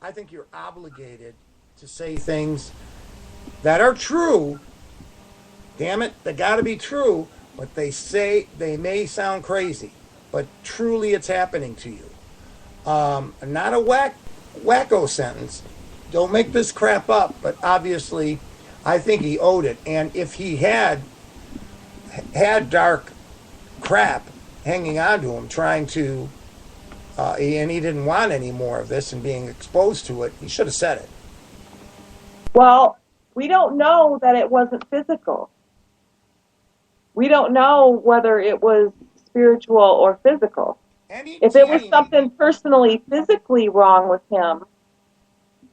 I think you're obligated to say things that are true. Damn it, they got to be true, but they may sound crazy, but truly it's happening to you. Not a wacko sentence. Don't make this crap up, but obviously I think he owed it. And if he had dark crap hanging on to him, trying to, and he didn't want any more of this and being exposed to it, he should have said it. Well, we don't know that it wasn't physical. We don't know whether it was spiritual or physical. If it was something personally, physically wrong with him,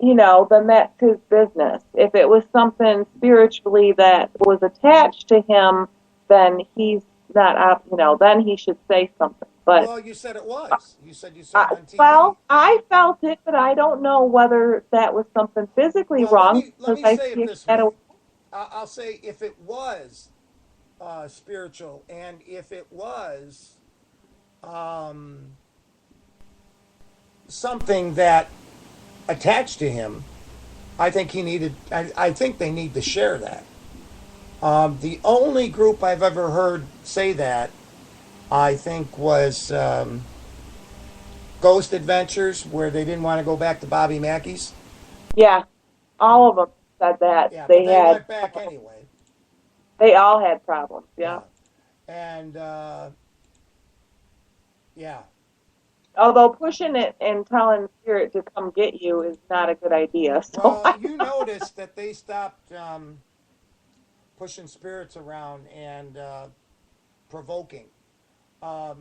then that's his business. If it was something spiritually that was attached to him, then he's not, then he should say something. But well, you said it was. You said it on TV. Well, I felt it, but I don't know whether that was something physically wrong. Let me say it this way. I'll say if it was spiritual, and if it was something that attached to him, I think I think they need to share that. The only group I've ever heard say that, I think, was Ghost Adventures, where they didn't want to go back to Bobby Mackey's. Yeah, all of them said that. Yeah, they went back anyway. They all had problems, yeah. And, yeah. Although pushing it and telling Spirit to come get you is not a good idea. So well, you noticed that they stopped pushing spirits around and provoking. Yeah.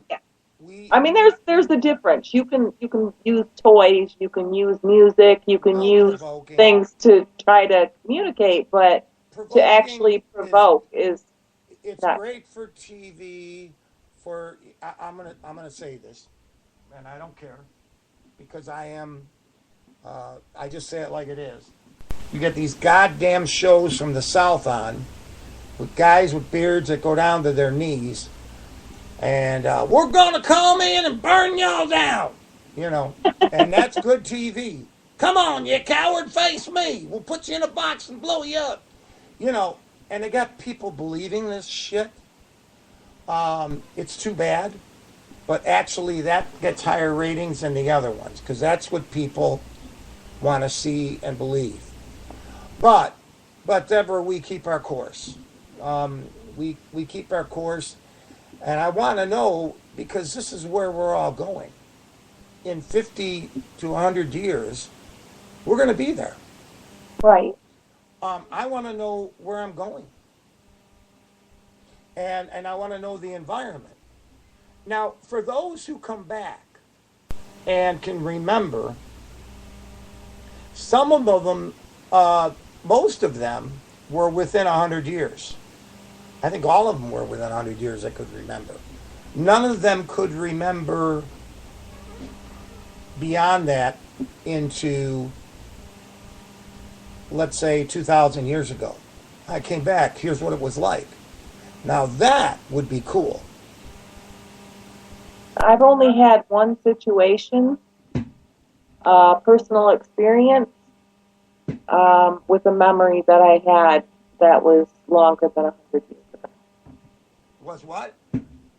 There's the difference. You can use toys, you can use music, you can use things to try to communicate, but to actually provoke is it's great for TV. I'm gonna say this, and I don't care, because I just say it like it is. You get these goddamn shows from the South on, with guys with beards that go down to their knees, and we're gonna come in and burn y'all down, and that's good TV. Come on, you coward, face me. We'll put you in a box and blow you up, and they got people believing this shit. It's too bad, but actually that gets higher ratings than the other ones, because that's what people want to see and believe. But Debra, we keep our course. We keep our course, and I want to know, because this is where we're all going. In 50 to 100 years, we're going to be there. Right. I want to know where I'm going. And I want to know the environment. Now, for those who come back and can remember, some of them, most of them, were within 100 years. I think all of them were within 100 years I could remember. None of them could remember beyond that into, let's say, 2,000 years ago. I came back, here's what it was like. Now that would be cool. I've only had one situation, personal experience, with a memory that I had that was longer than 100 years ago. Was what?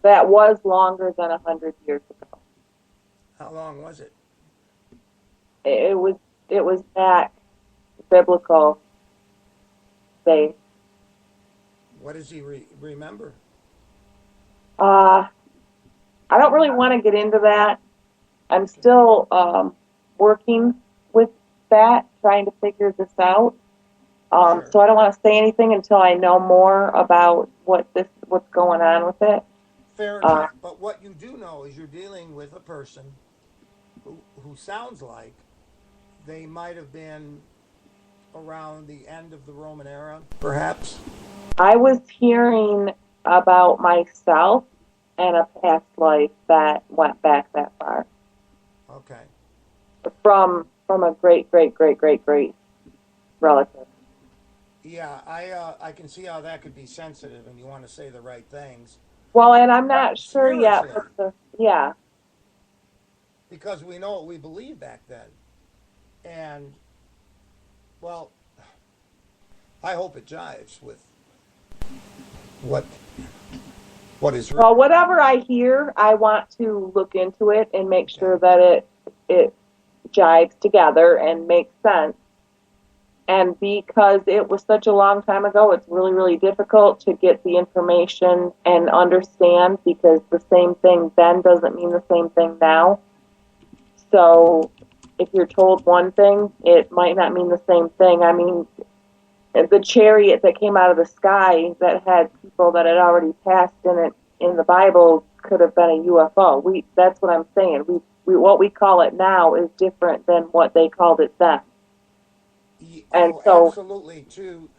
That was longer than 100 years ago. How long was it? It was back biblical days. What does he remember? I don't really want to get into that. I'm still working with that, trying to figure this out. Sure. So I don't want to say anything until I know more about what's going on with it. Fair enough. But what you do know is you're dealing with a person who sounds like they might have been around the end of the Roman era, perhaps. I was hearing about myself and a past life that went back that far. Okay. From a great relative. Yeah, I can see how that could be sensitive, and you want to say the right things. Well, and I'm not sure yet. Because we know what we believed back then. And, well, I hope it jives with what is Well, whatever I hear, I want to look into it and make sure that it jives together and makes sense. And because it was such a long time ago, it's really, really difficult to get the information and understand, because the same thing then doesn't mean the same thing now. So if you're told one thing, it might not mean the same thing. I mean, the chariot that came out of the sky that had people that had already passed in it in the Bible could have been a UFO. That's what I'm saying. What we call it now is different than what they called it then. And so, absolutely, to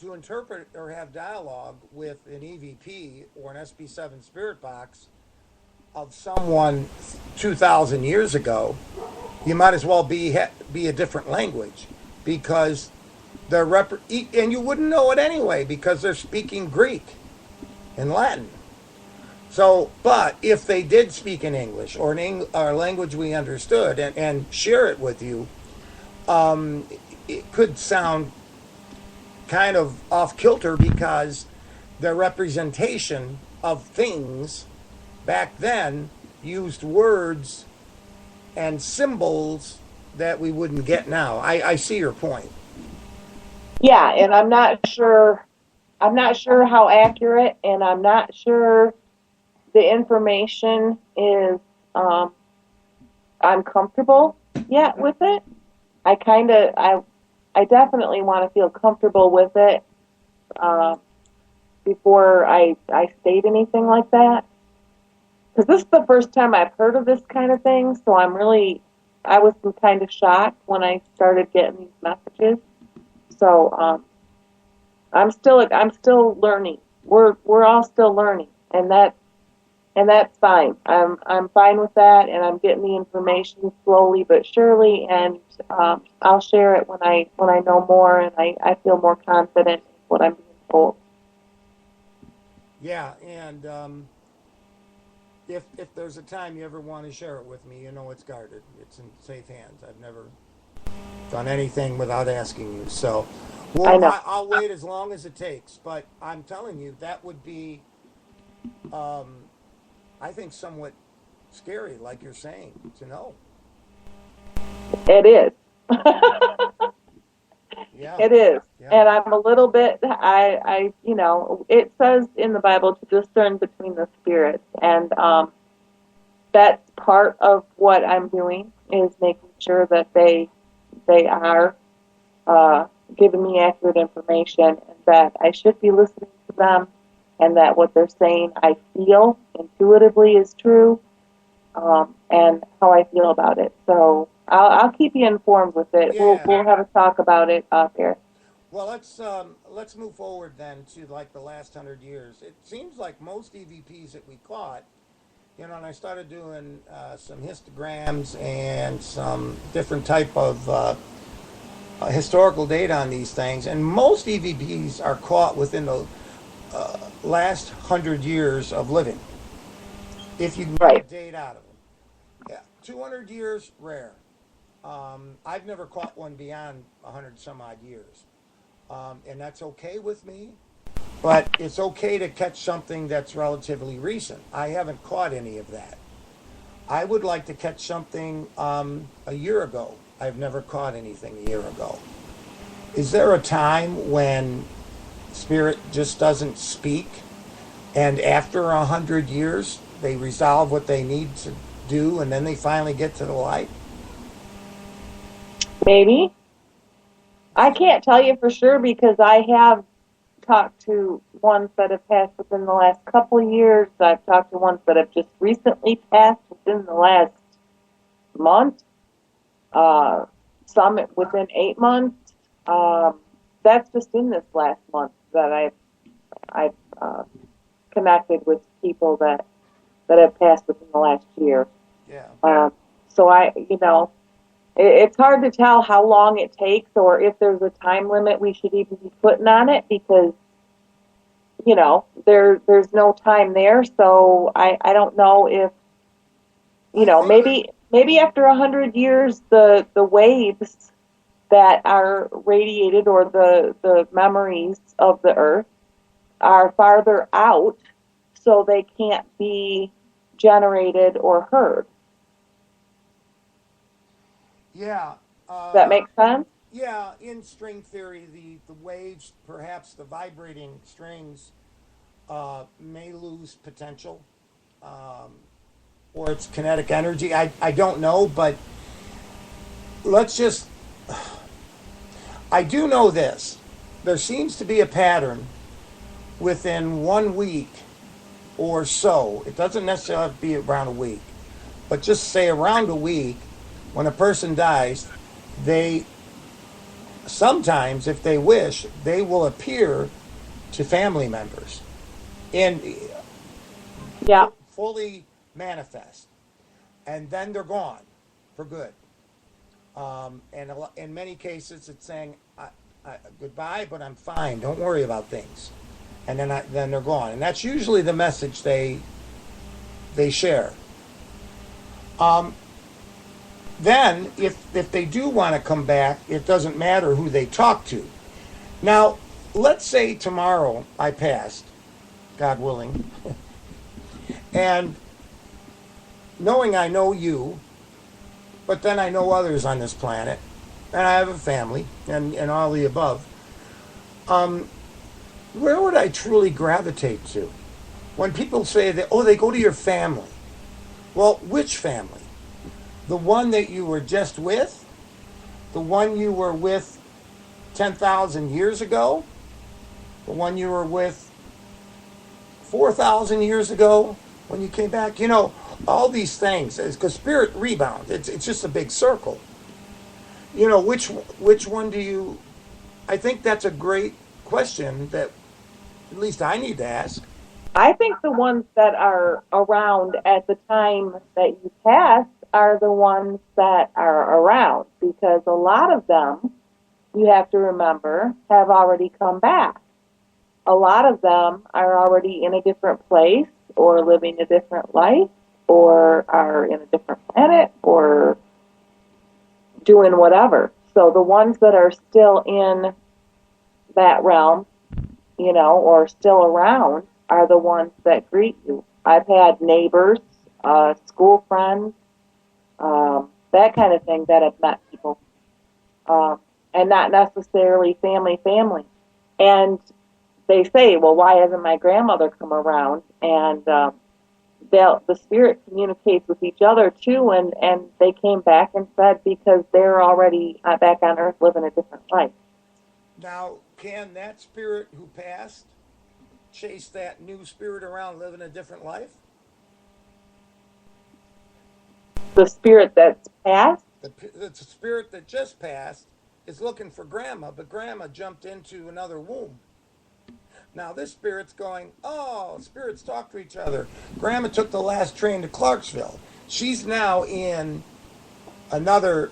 interpret or have dialogue with an EVP or an SP7 spirit box of someone 2,000 years ago, you might as well be a different language, because and you wouldn't know it anyway because they're speaking Greek and Latin. So, but if they did speak in English or a language we understood and share it with you, it could sound kind of off kilter, because the representation of things back then used words and symbols that we wouldn't get now. I see your point. Yeah, and I'm not sure how accurate, and I'm not sure the information is, I'm comfortable yet with it. I definitely want to feel comfortable with it before I state anything like that. Because this is the first time I've heard of this kind of thing, so I was kind of shocked when I started getting these messages. So I'm still learning. We're all still learning, and that's fine. I'm fine with that, and I'm getting the information slowly but surely, and I'll share it when I know more and I feel more confident in what I'm being told. Yeah, and if there's a time you ever want to share it with me, you know it's guarded. It's in safe hands. I've never done anything without asking you. So, well, I'll wait as long as it takes. But I'm telling you, that would be, I think, somewhat scary, like you're saying, to know. It is. Yeah. It is. Yeah. And I'm a little bit, it says in the Bible to discern between the spirits. And that's part of what I'm doing, is making sure that they are giving me accurate information, and that I should be listening to them, and that what they're saying I feel intuitively is true, and how I feel about it. So I'll keep you informed with it. Yeah. We'll have a talk about it off air. Well, let's move forward then to like the last 100 years. It seems like most EVPs that we caught, and I started doing some histograms and some different type of historical data on these things, and most EVPs are caught within the last 100 years of living, if you can get a date out of them. Yeah, 200 years, rare. I've never caught one beyond 100 some odd years, and that's okay with me, but it's okay to catch something that's relatively recent. I haven't caught any of that. I would like to catch something a year ago. I've never caught anything a year ago. Is there a time when spirit just doesn't speak, and after 100 years they resolve what they need to do, and then they finally get to the light? Maybe. I can't tell you for sure, because I have talked to ones that have passed within the last couple of years. I've talked to ones that have just recently passed within the last month. Some within 8 months. That's just in this last month that I've connected with people that have passed within the last year. Yeah. So it's hard to tell how long it takes, or if there's a time limit we should even be putting on it, because there's no time there. So I don't know if maybe maybe after 100 years, the waves that are radiated, or the memories of the earth, are farther out, so they can't be generated or heard. Yeah. Does that make sense? Yeah, in string theory, the waves, perhaps the vibrating strings, may lose potential, or its kinetic energy. I don't know, but let's just. I do know this. There seems to be a pattern within 1 week or so. It doesn't necessarily have to be around a week, but just say around a week, when a person dies, they sometimes, if they wish, they will appear to family members and fully manifest, and then they're gone for good. And in many cases, it's saying, goodbye, but I'm fine. Don't worry about things. And then they're gone. And that's usually the message they share. Then, if they do want to come back, it doesn't matter who they talk to. Now, let's say tomorrow I passed, God willing, and knowing I know you, but then I know others on this planet, and I have a family, and all the above, where would I truly gravitate to? When people say that, oh, they go to your family. Well, which family? The one that you were just with? The one you were with 10,000 years ago? The one you were with 4,000 years ago when you came back? You know, all these things, because spirit rebounds. It's just a big circle. You know, which one do you... I think that's a great question that at least I need to ask. I think the ones that are around at the time that you pass are the ones that are around, because a lot of them, you have to remember, have already come back. A lot of them are already in a different place, or living a different life, or are in a different planet, or doing whatever. So the ones that are still in that realm, you know, or still around, are the ones that greet you. I've had neighbors, school friends, that kind of thing, that have met people, and not necessarily family. And they say, well, why hasn't my grandmother come around? And the spirit communicates with each other too, and they came back and said, because they're already back on Earth living a different life. Now, can that spirit who passed chase that new spirit around living a different life? The spirit that's passed? The spirit that just passed is looking for Grandma, but Grandma jumped into another womb. Now this spirit's going, oh, spirits talk to each other. Grandma took the last train to Clarksville. She's now in another,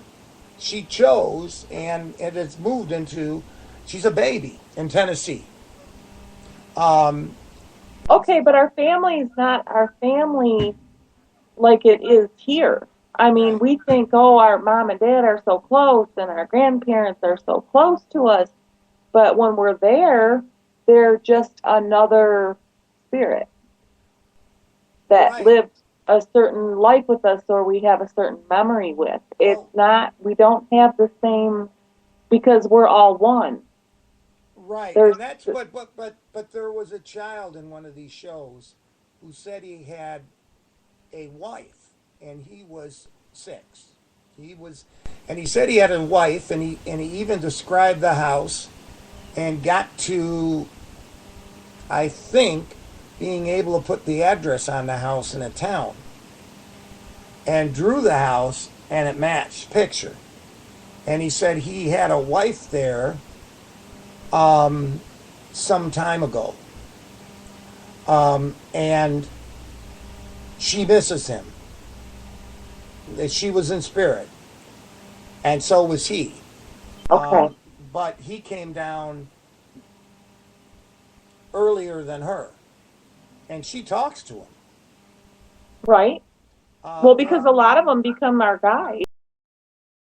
she chose, and it's moved into, she's a baby in Tennessee. Okay, but our family is not our family like it is here. I mean, Right. We think, oh, our mom and dad are so close, and our grandparents are so close to us. But when we're there, they're just another spirit that Right. lived a certain life with us, or we have a certain memory with. It's not, we don't have the same, because we're all one. Right, There's, and that's but there was a child in one of these shows who said he had a wife, and he was 6. And he said he had a wife, and he even described the house, and got to, I think, being able to put the address on the house in a town, and drew the house, and it matched picture. And he said he had a wife there some time ago, and she misses him. She was in spirit, and so was he. okay. But he came down earlier than her, and she talks to him. Right. Well, because a lot of them become our guides.